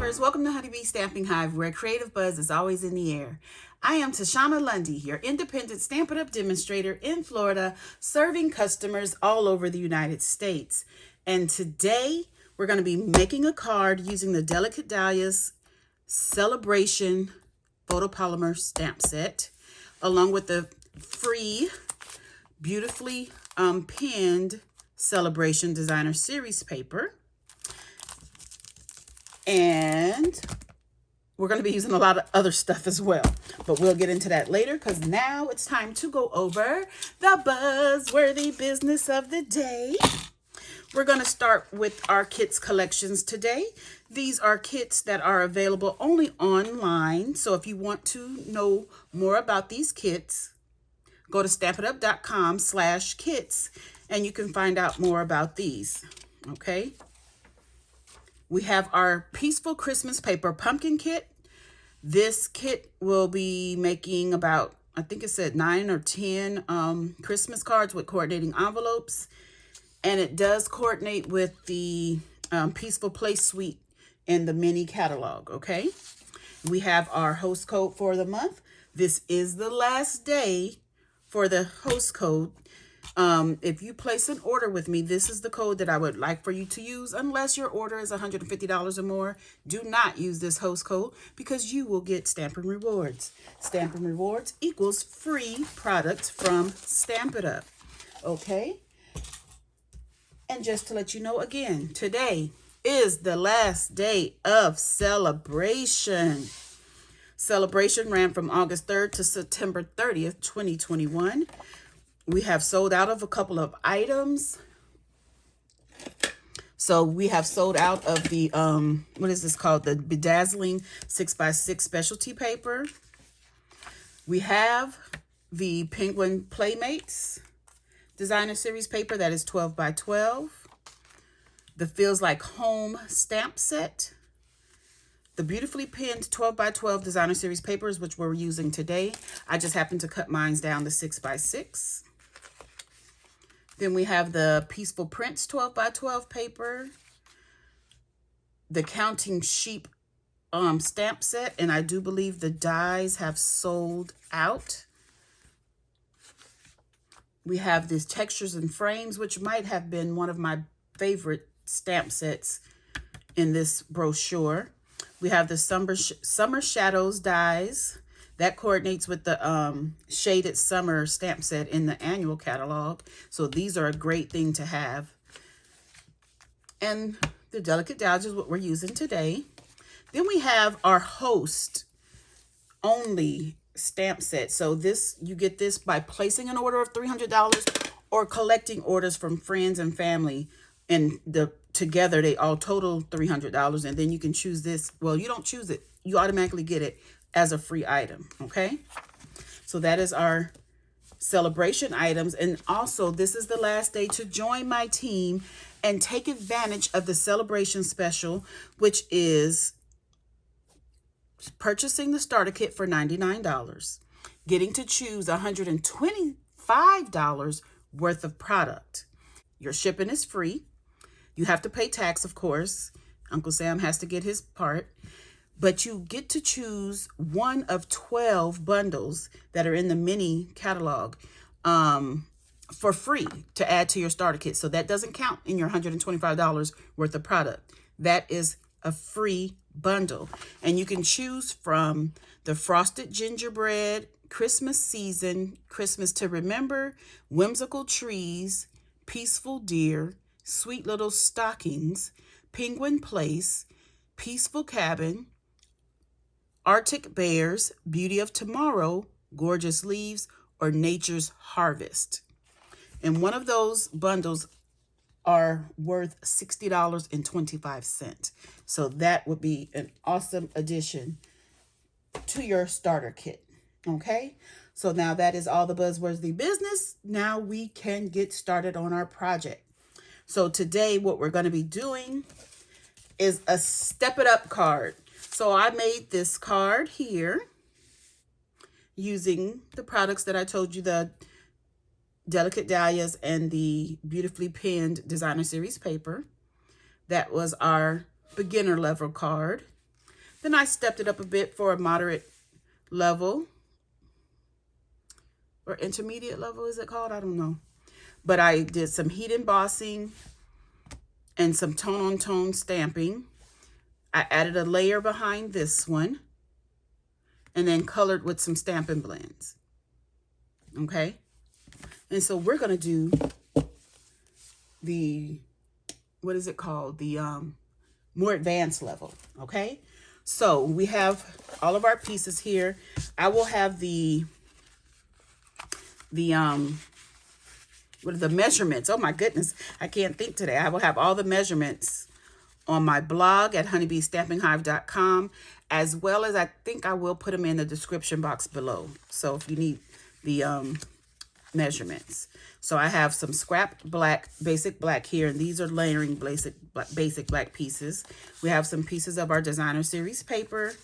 stampers, welcome to Honeybee Stamping Hive, where creative buzz is always in the air. I am Tashana Lundy, your independent Stampin' Up demonstrator in Florida, serving customers all over the United States. And today we're going to be making a card using the Delicate Dahlias Sale-A-Bration photopolymer stamp set, along with the free Beautifully Penned Sale-A-Bration designer series paper. And we're going to be using a lot of other stuff as well, but we'll get into that later because now it's time to go over the buzzworthy business of the day. We're going to start with our kits collections today. These are kits that are available only online. So if you want to know more about these kits, go to stampinup.com/kits and you can find out more about these. Okay. We have our Peaceful Christmas Paper Pumpkin Kit. This kit will be making about, I think it said 9 or 10 Christmas cards with coordinating envelopes. And it does coordinate with the Peaceful Play Suite in the mini catalog, okay? We have our host code for the month. This is the last day for the host code. If you place an order with me, this is the code that I would like for you to use. Unless your order is $150 or more, do not use this host code because you will get Stampin' Rewards. Stampin' Rewards equals free products from Stampin' Up. Okay? And just to let you know again, today is the last day of Sale-A-Bration. Sale-A-Bration ran from August 3rd to September 30th, 2021. We have sold out of a couple of items. So we have sold out of the, what is this called? The Bedazzling 6x6 specialty paper. We have the Penguin Playmates designer series paper that is 12x12. The Feels Like Home stamp set. The Beautifully Penned 12x12 designer series papers, which we're using today. I just happened to cut mine down to 6x6. Then we have the Peaceful Prints 12x12 paper, the Counting Sheep stamp set, and I do believe the dies have sold out. We have these Textures and Frames, which might have been one of my favorite stamp sets in this brochure. We have the Summer Shadows dies. That coordinates with the Shaded Summer stamp set in the annual catalog. So these are a great thing to have. And the Delicate Dahlias is what we're using today. Then we have our host only stamp set. So this, you get this by placing an order of $300 or collecting orders from friends and family. And together they all total $300. And then you can choose this. Well, you don't choose it. You automatically get it as a free item, okay? So that is our Sale-A-Bration items. And also, this is the last day to join my team and take advantage of the Sale-A-Bration special, which is purchasing the starter kit for $99, getting to choose $125 worth of product. Your shipping is free. You have to pay tax, of course. Uncle Sam has to get his part. But you get to choose one of 12 bundles that are in the mini catalog for free to add to your starter kit. So that doesn't count in your $125 worth of product. That is a free bundle. And you can choose from the Frosted Gingerbread, Christmas Season, Christmas to Remember, Whimsical Trees, Peaceful Deer, Sweet Little Stockings, Penguin Place, Peaceful Cabin, Arctic Bears, Beauty of Tomorrow, Gorgeous Leaves, or Nature's Harvest. And one of those bundles are worth $60.25. So that would be an awesome addition to your starter kit. Okay? So now that is all the buzzworthy business. Now we can get started on our project. So today what we're going to be doing is a Step It Up card. So I made this card here using the products that I told you, the Delicate Dahlias and the Beautifully Penned designer series paper. That was our beginner level card. Then I stepped it up a bit for a moderate level. Or intermediate level, is it called? I don't know. But I did some heat embossing and some tone-on-tone stamping. I added a layer behind this one and then colored with some Stampin' Blends. Okay? And so we're going to do the, what is it called? The more advanced level. Okay? So we have all of our pieces here. I will have the what are the measurements? Oh my goodness, I can't think today. I will have all the measurements on my blog at honeybeestampinghive.com, as well as I think I will put them in the description box below. So if you need the measurements. So I have some scrap black, basic black here, and these are layering basic black pieces. We have some pieces of our designer series paper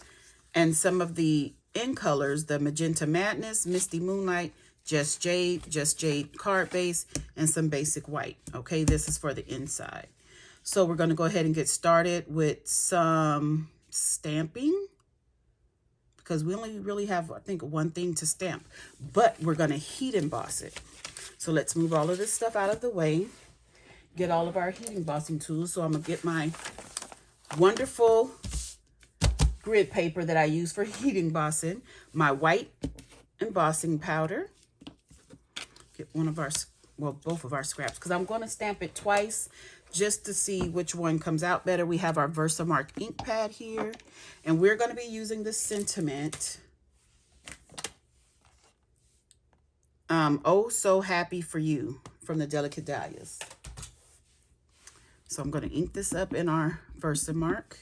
and some of the in colors, the Magenta Madness, Misty Moonlight, Just Jade card base, and some basic white. Okay, this is for the inside. So we're going to go ahead and get started with some stamping, because we only really have, I think, one thing to stamp, but we're going to heat emboss it. So let's move all of this stuff out of the way, get all of our heat embossing tools. So I'm going to get my wonderful grid paper that I use for heat embossing, my white embossing powder, get one of our, well, both of our scraps, because I'm going to stamp it twice just to see which one comes out better. We have our Versamark ink pad here, and we're going to be using the sentiment, Oh So Happy For You from the Delicate Dahlias. So I'm going to ink this up in our Versamark.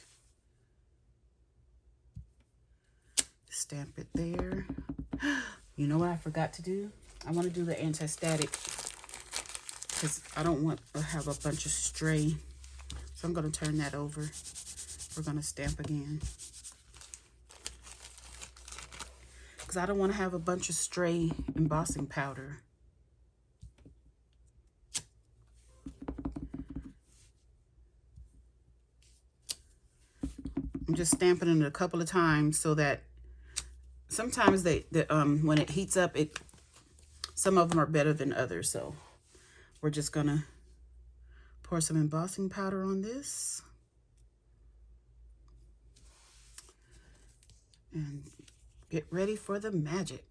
Stamp it there. You know what I forgot to do? I want to do the anti-static, because I don't want to have a bunch of stray. So I'm going to turn that over. We're going to stamp again, because I don't want to have a bunch of stray embossing powder. I'm just stamping it a couple of times so that sometimes when it heats up, some of them are better than others. So we're just gonna pour some embossing powder on this and get ready for the magic.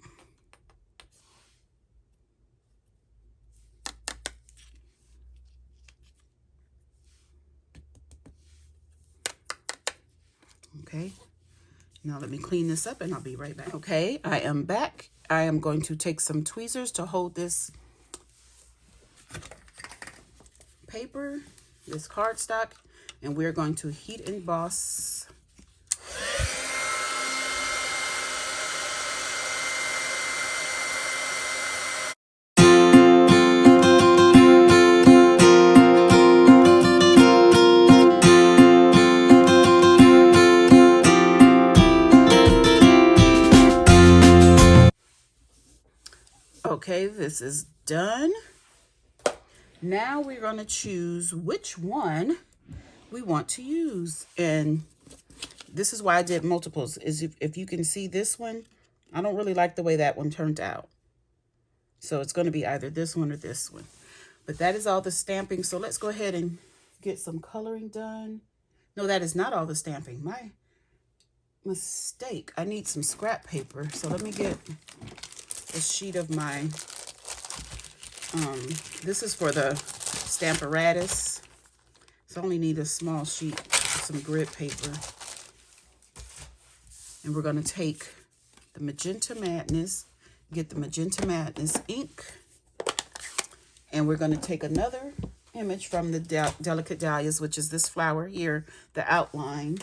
Okay, now let me clean this up and I'll be right back. Okay, I am back. I am going to take some tweezers to hold this paper, this cardstock, and we're going to heat emboss. Okay, this is done. Now we're going to choose which one we want to use. And this is why I did multiples, is if you can see this one, I don't really like the way that one turned out. So it's going to be either this one or this one. But that is all the stamping. So let's go ahead and get some coloring done. No, that is not all the stamping. My mistake. I need some scrap paper. So let me get a sheet of my, this is for the Stamparatus. So I only need a small sheet of some grid paper. And we're going to take the Magenta Madness, get the Magenta Madness ink, and we're going to take another image from the Delicate Dahlias, which is this flower here, the outline.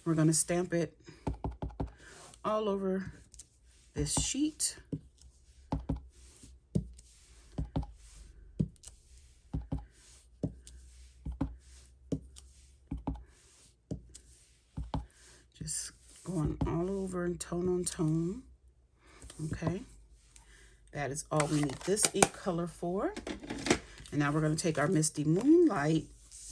We're going to stamp it all over this sheet. Just going all over and tone on tone. Okay, that is all we need this ink color for. And now we're going to take our Misty Moonlight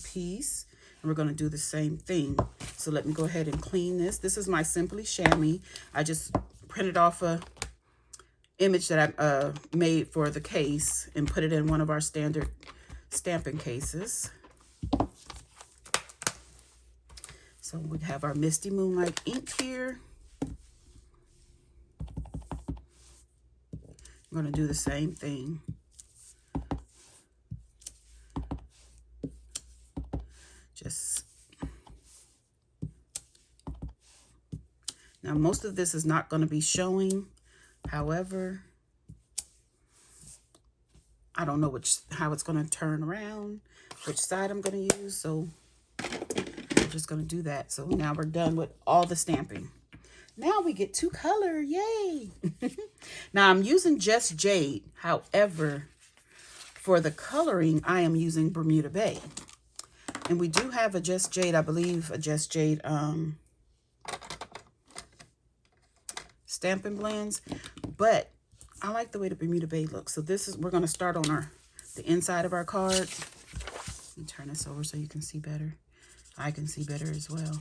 piece and we're going to do the same thing. So let me go ahead and clean this. This is my Simply Chamois. I just printed off a image that I made for the case and put it in one of our standard stamping cases. So we have our Misty Moonlight ink here. I'm going to do the same thing. Now, most of this is not going to be showing. However, I don't know how it's going to turn around, which side I'm going to use. So I'm just going to do that. So now we're done with all the stamping. Now we get to color. Yay! Now I'm using just Jade. However, for the coloring, I am using Bermuda Bay. And we do have a Just Jade, I believe, a Just Jade Stampin' Blends, but I like the way the Bermuda Bay looks. So we're going to start on the inside of our card. Let me turn this over so you can see better. I can see better as well.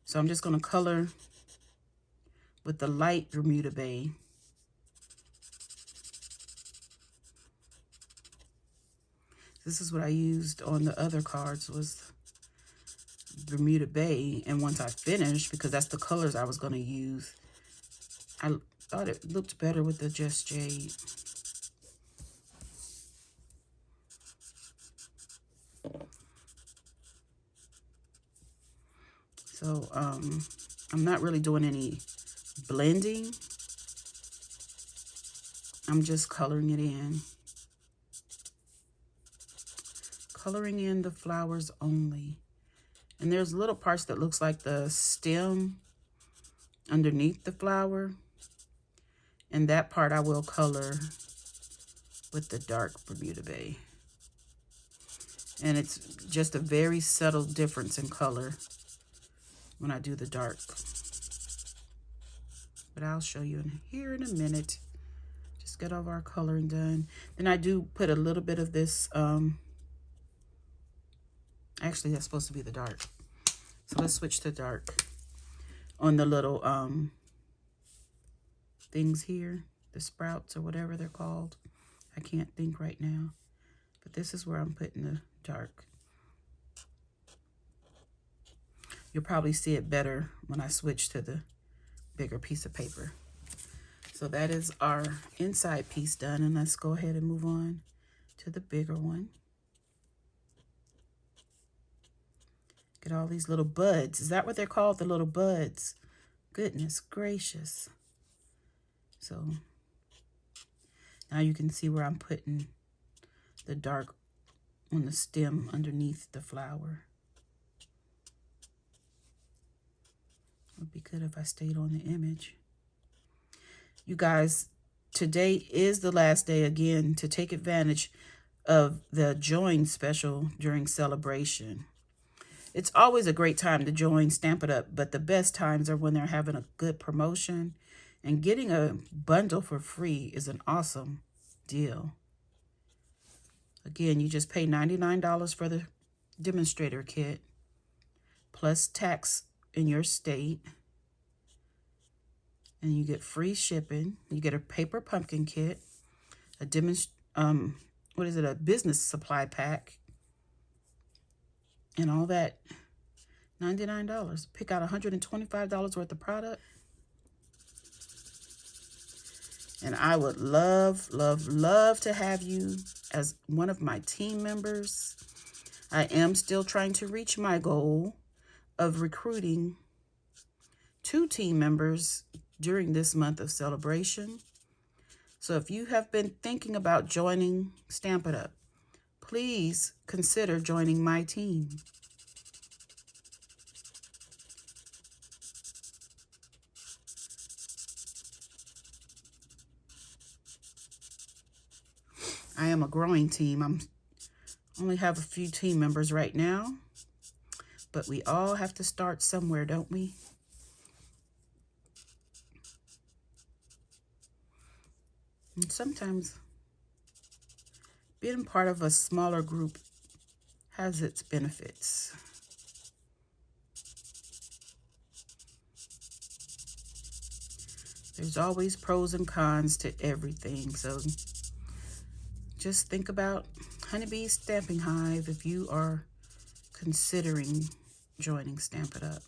So I'm just going to color with the light Bermuda Bay. This is what I used on the other cards, was Bermuda Bay. And once I finished, because that's the colors I was going to use, I thought it looked better with the Just Jade. So I'm not really doing any blending. I'm just coloring it in. Coloring in the flowers only. And there's little parts that looks like the stem underneath the flower. And that part I will color with the dark Bermuda Bay. And it's just a very subtle difference in color when I do the dark. But I'll show you here in a minute. Just get all of our coloring done. Then I do put a little bit of this, actually that's supposed to be the dark. So let's switch to dark on the little things here, the sprouts or whatever they're called. I can't think right now, but this is where I'm putting the dark. You'll probably see it better when I switch to the bigger piece of paper. So that is our inside piece done, and let's go ahead and move on to the bigger one. Get all these little buds. Is that what they're called? The little buds. Goodness gracious. So now you can see where I'm putting the dark on the stem underneath the flower. It would be good if I stayed on the image. You guys, today is the last day again to take advantage of the join special during Sale-A-Bration. It's always a great time to join Stampin' Up, but the best times are when they're having a good promotion, and getting a bundle for free is an awesome deal. Again, you just pay $99 for the Demonstrator kit, plus tax in your state, and you get free shipping. You get a paper pumpkin kit, a a business supply pack, and all that. $99. Pick out $125 worth of product. And I would love, love, love to have you as one of my team members. I am still trying to reach my goal of recruiting 2 team members during this month of Sale-A-Bration. So if you have been thinking about joining Stampin' Up, please consider joining my team. I am a growing team. I only have a few team members right now, but we all have to start somewhere, don't we? And sometimes being part of a smaller group has its benefits. There's always pros and cons to everything. So just think about Honeybee Stamping Hive if you are considering joining Stampin' Up.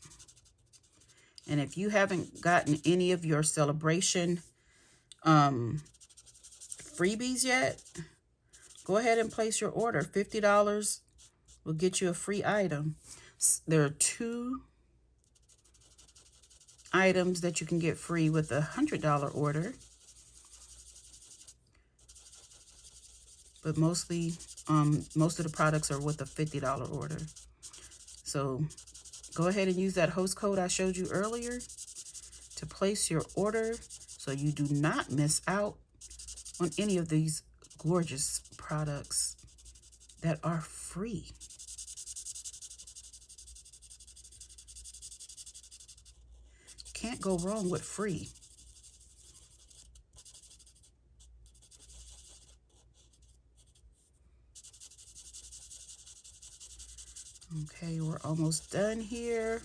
And if you haven't gotten any of your Sale-A-Bration freebies yet, go ahead and place your order. $50 will get you a free item. There are 2 items that you can get free with a $100 order. But mostly, most of the products are with a $50 order. So go ahead and use that host code I showed you earlier to place your order so you do not miss out on any of these gorgeous products that are free. Can't go wrong with free. Okay, we're almost done here.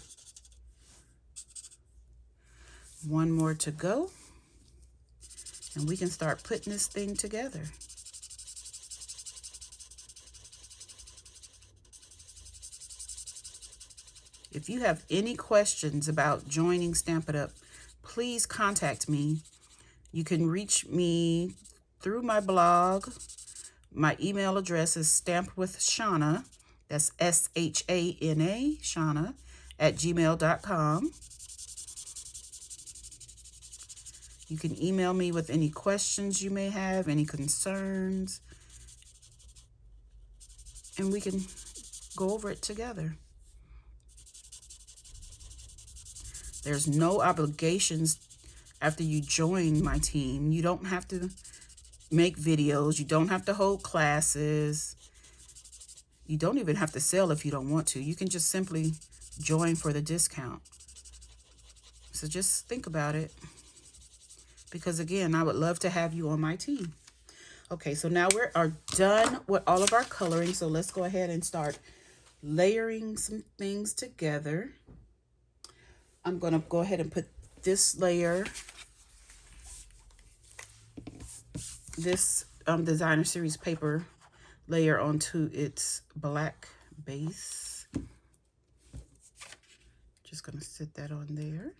One more to go, and we can start putting this thing together. If you have any questions about joining Stampin' Up, please contact me. You can reach me through my blog. My email address is stampedwithshana, that's S-H-A-N-A, Shana, @gmail.com. You can email me with any questions you may have, any concerns, and we can go over it together. There's no obligations after you join my team. You don't have to make videos. You don't have to hold classes. You don't even have to sell if you don't want to. You can just simply join for the discount. So just think about it. Because again, I would love to have you on my team. Okay, so now we are done with all of our coloring. So let's go ahead and start layering some things together. I'm going to go ahead and put this layer, this designer series paper layer onto its black base. Just going to sit that on there.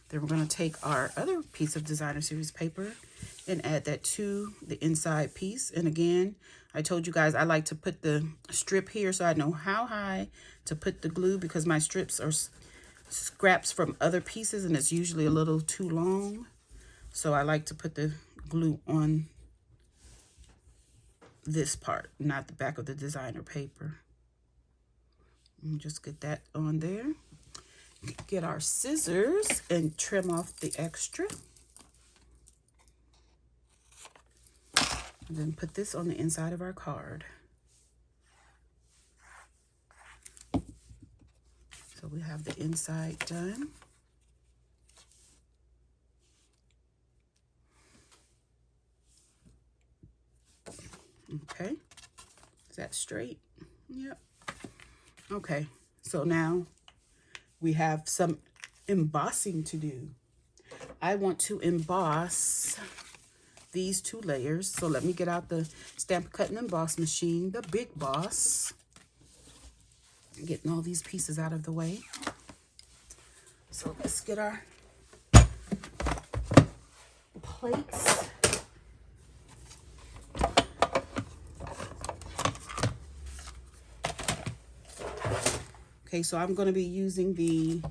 Then we're going to take our other piece of designer series paper and add that to the inside piece. And again, I told you guys I like to put the strip here so I know how high to put the glue, because my strips are scraps from other pieces and it's usually a little too long. So I like to put the glue on this part, not the back of the designer paper. And just get that on there. Get our scissors and trim off the extra. And then put this on the inside of our card. So we have the inside done. Okay, is that straight? Yep. Okay, so now we have some embossing to do. I want to emboss these 2 layers. So let me get out the Stamp Cut and Emboss machine, the Big Boss. Getting all these pieces out of the way. So let's get our plates. Okay, so I'm going to be using the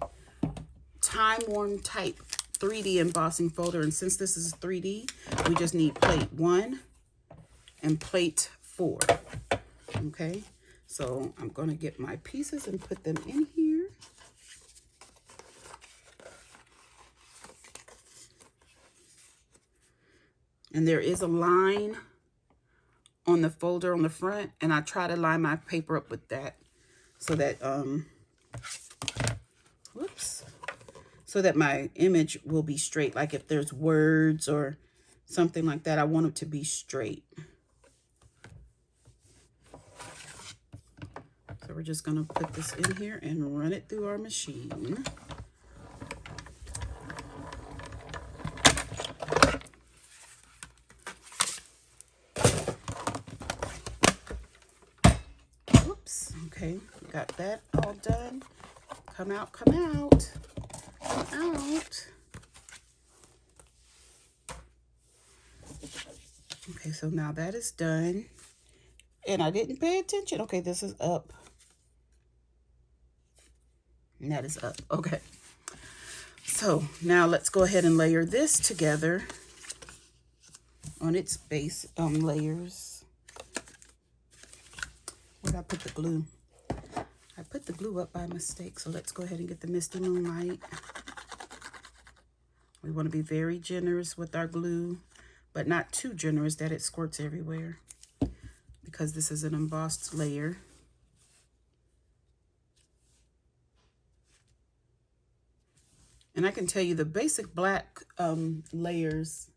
Time Worn Type 3D embossing folder, and since this is 3D, we just need plate 1 and plate 4. Okay, so I'm going to get my pieces and put them in here. And there is a line on the folder on the front, and I try to line my paper up with that so that so that my image will be straight. Like if there's words or something like that, I want it to be straight. So we're just gonna put this in here and run it through our machine. Oops, okay, got that all done. Come out, come out, come out. Okay, so now that is done. And I didn't pay attention. Okay, this is up. And that is up. Okay. So now let's go ahead and layer this together on its base layers. Where did I put the glue? I put the glue up by mistake. So let's go ahead and get the Misty Moonlight. We want to be very generous with our glue, but not too generous that it squirts everywhere, because this is an embossed layer. And I can tell you the basic black layers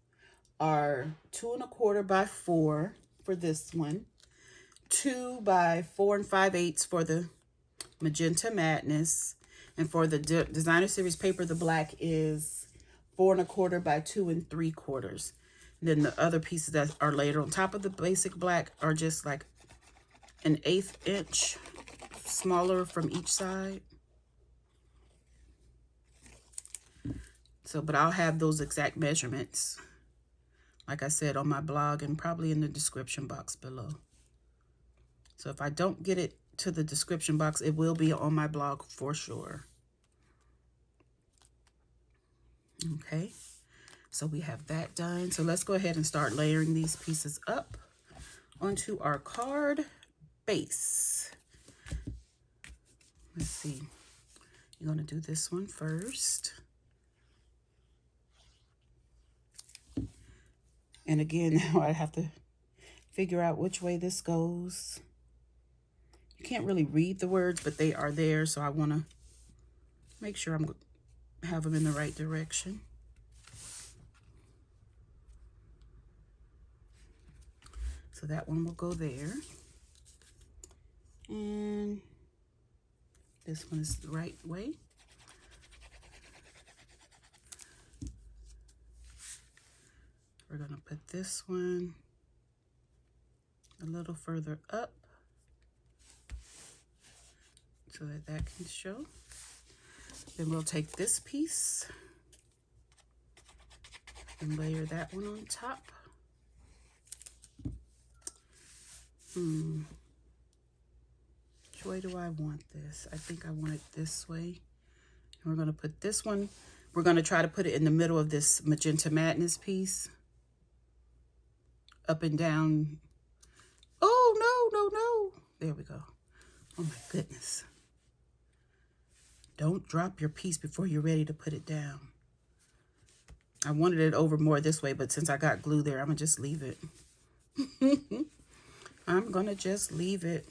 are 2 1/4 by 4 for this one, 2 by 4 5/8 for the Magenta Madness, and for the designer series paper, the black is 4 1/4 by 2 3/4. Then the other pieces that are layered on top of the basic black are just like an 1/8 inch smaller from each side. So, but I'll have those exact measurements, like I said, on my blog and probably in the description box below. So if I don't get it to the description box, it will be on my blog for sure. Okay, so we have that done. So let's go ahead and start layering these pieces up onto our card base. Let's see. You're going to do this one first. And again, now I have to figure out which way this goes. You can't really read the words, but they are there, so I want to make sure I'm have them in the right direction. So that one will go there. And this one is the right way. We're going to put this one a little further up so that that can show. Then we'll take this piece and layer that one on top. Which way do I want this? I think I want it this way. And we're going to put this one, we're going to try to put it in the middle of this Magenta Madness piece. Up and down. Oh, no, no, no. There we go. Oh my goodness. Don't drop your piece before you're ready to put it down. I wanted it over more this way, but since I got glue there, I'm going to just leave it. I'm going to just leave it.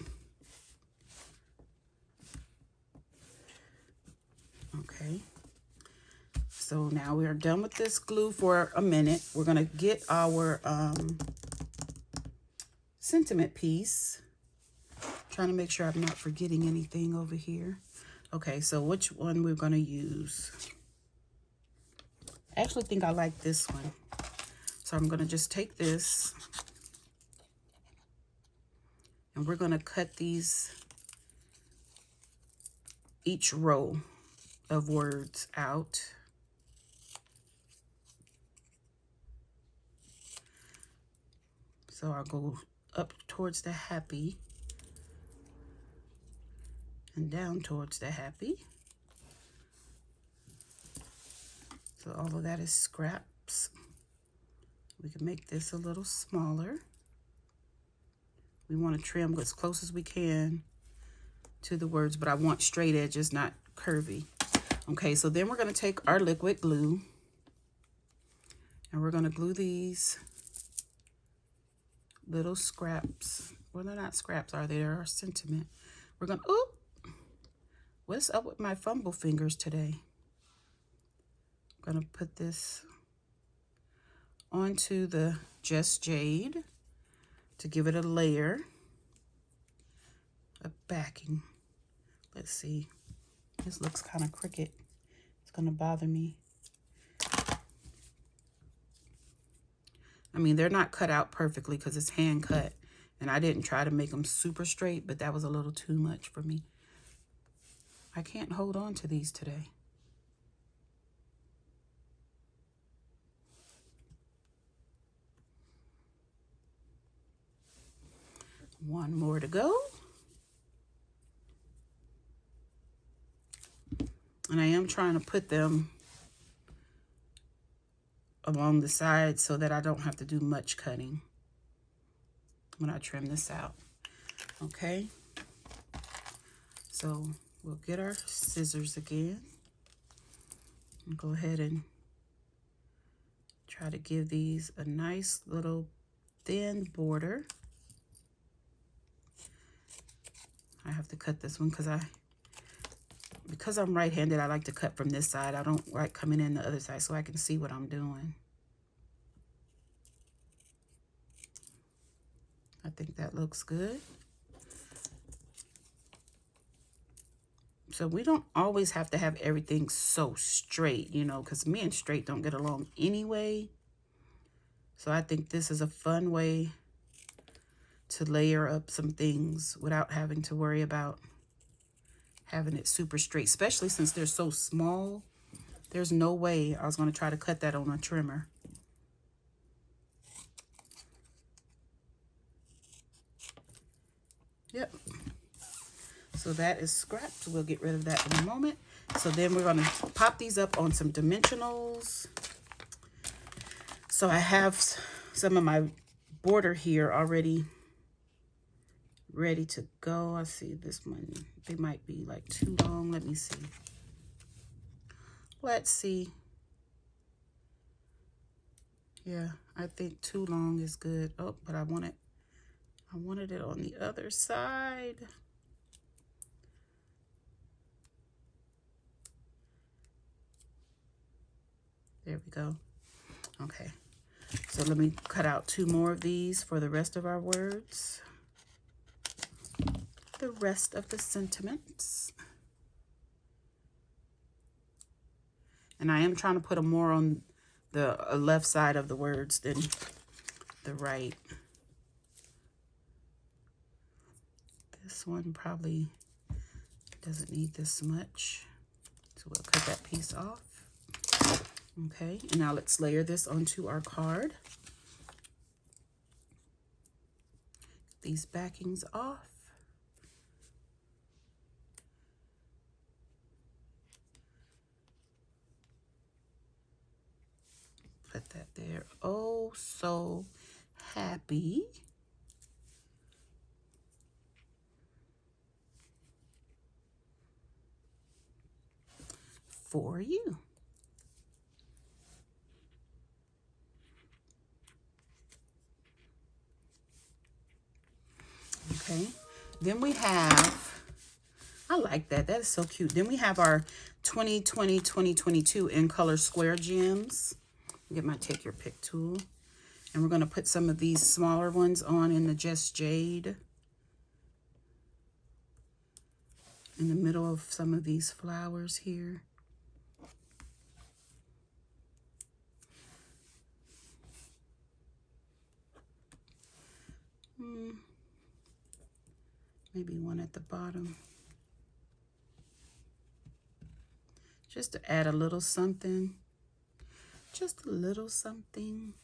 Okay. So now we are done with this glue for a minute. We're going to get our sentiment piece. Trying to make sure I'm not forgetting anything over here. Okay, so which one we're going to use? I actually think I like this one. So I'm going to just take this and we're going to cut these, each row of words out. So I'll go up towards the happy and down towards the happy. So all of that is scraps. We can make this a little smaller. We want to trim as close as we can to the words, but I want straight edges, not curvy. Okay, so then we're going to take our liquid glue and we're going to glue these little scraps. Well, they're not scraps, are they? They're our sentiment. We're going to, oop, what's up with my fumble fingers today? I'm going to put this onto the Just Jade to give it a layer of backing. Let's see. This looks kind of crooked. It's going to bother me. I mean, they're not cut out perfectly because it's hand cut. And I didn't try to make them super straight, but that was a little too much for me. I can't hold on to these today. One more to go. And I am trying to put them along the sides so that I don't have to do much cutting when I trim this out. Okay. So we'll get our scissors again and go ahead and try to give these a nice little thin border. I have to cut this one because I'm right-handed, I like to cut from this side. I don't like coming in the other side so I can see what I'm doing. I think that looks good. So we don't always have to have everything so straight, you know, because me and straight don't get along anyway. So I think this is a fun way to layer up some things without having to worry about having it super straight, especially since they're so small. There's no way I was going to try to cut that on a trimmer. Yep. So that is scrapped. We'll get rid of that in a moment. So then we're going to pop these up on some dimensionals. So I have some of my border here already ready to go. I see this one. They might be like too long. Let me see. Let's see. Yeah, I think too long is good. Oh, but I wanted it on the other side. There we go. Okay. So let me cut out 2 more of these for the rest of our words. The rest of the sentiments. And I am trying to put them more on the left side of the words than the right. This one probably doesn't need this much. So we'll cut that piece off. Okay, and now let's layer this onto our card. These backings off. Put that there. Oh, so happy. For you. Okay, then we have, I like that. That is so cute. Then we have our 2020-2022 in color square gems. Get my take your pick tool. And we're going to put some of these smaller ones on in the Just Jade. In the middle of some of these flowers here. Maybe one at the bottom. Just to add a little something. Just a little something.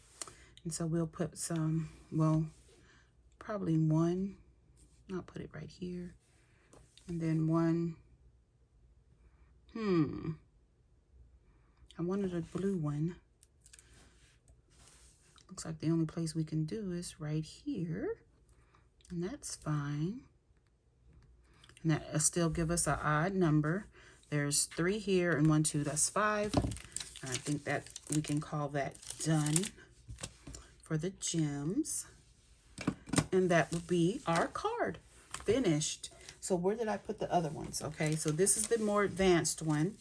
And so we'll put some, well, probably one. I'll put it right here. And then one. I wanted a blue one. Looks like the only place we can do is right here. And that's fine. And that will still give us an odd number. There's 3 here and 1, 2, that's 5. And I think that we can call that done for the gems. And that will be our card. Finished. So where did I put the other ones? Okay, so this is the more advanced one.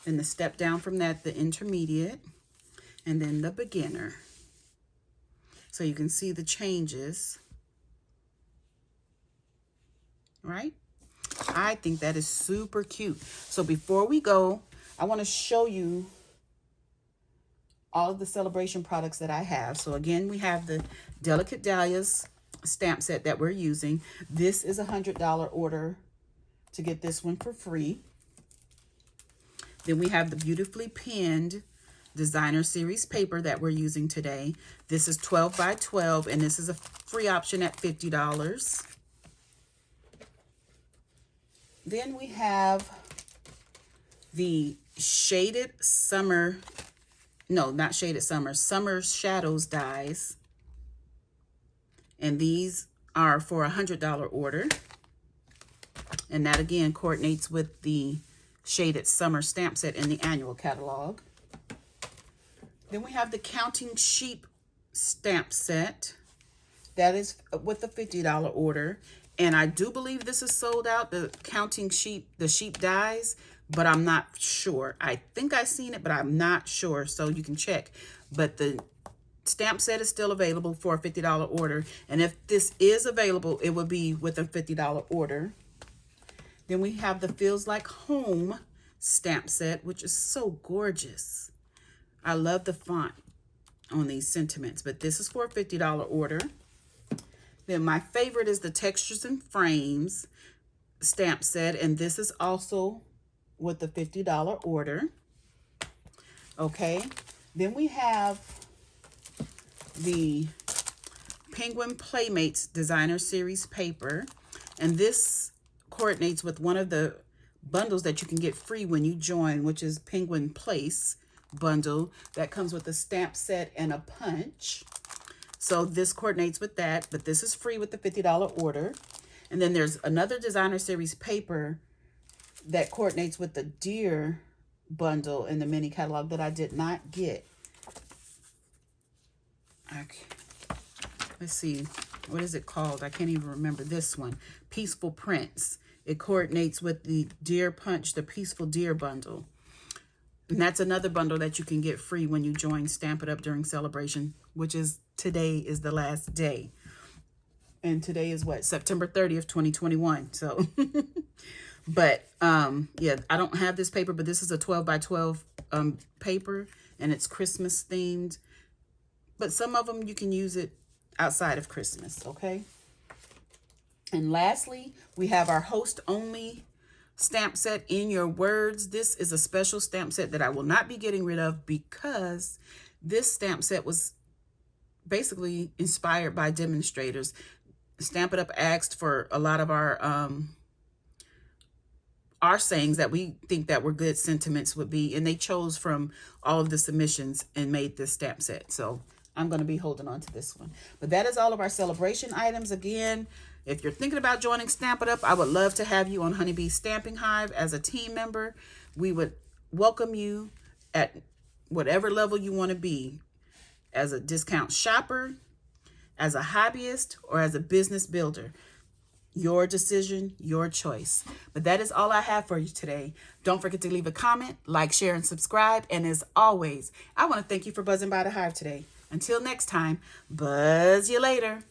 Then the step down from that, the intermediate. And then the beginner. So you can see the changes. Right? I think that is super cute. So before we go, I want to show you all of the Sale-A-Bration products that I have. So again, we have the Delicate Dahlias stamp set that we're using. This is a $100 order to get this one for free. Then we have the Beautifully Penned Designer Series paper that we're using today. This is 12 by 12, and this is a free option at $50. Then we have the Shaded Summer, no, not Shaded Summer, Summer Shadows dies. And these are for a $100 order. And that again coordinates with the Shaded Summer stamp set in the annual catalog. Then we have the Counting Sheep stamp set. That is with a $50 order. And I do believe this is sold out, the Counting Sheep, the sheep dies, but I'm not sure. I think I've seen it, but I'm not sure. So you can check. But the stamp set is still available for a $50 order. And if this is available, it will be with a $50 order. Then we have the Feels Like Home stamp set, which is so gorgeous. I love the font on these sentiments, but this is for a $50 order. Then my favorite is the Textures and Frames stamp set, and this is also with the $50 order. Okay, then we have the Penguin Playmates Designer Series paper, and this coordinates with one of the bundles that you can get free when you join, which is Penguin Place bundle that comes with a stamp set and a punch. So this coordinates with that, but this is free with the $50 order. And then there's another Designer Series paper that coordinates with the Deer bundle in the mini catalog that I did not get. Okay. Let's see, what is it called? I can't even remember this one. Peaceful Prints. It coordinates with the Deer Punch, the Peaceful Deer bundle. And that's another bundle that you can get free when you join Stampin' Up! During Sale-A-Bration, which is today is the last day. And today is what? September 30th, 2021. So, but yeah, I don't have this paper, but this is a 12 by 12 paper, and it's Christmas themed. But some of them you can use it outside of Christmas, okay? And lastly, we have our host only stamp set, In Your Words. This is a special stamp set that I will not be getting rid of because this stamp set was basically inspired by demonstrators. Stampin' Up! Asked for a lot of our sayings that we think that were good sentiments would be, and they chose from all of the submissions and made this stamp set. So I'm going to be holding on to this one. But that is all of our Sale-A-Bration items. Again, if you're thinking about joining Stampin' Up!, I would love to have you on Honeybee Stamping Hive as a team member. We would welcome you at whatever level you want to be, as a discount shopper, as a hobbyist, or as a business builder. Your decision, your choice. But that is all I have for you today. Don't forget to leave a comment, like, share, and subscribe. And as always, I want to thank you for buzzing by the Hive today. Until next time, buzz you later.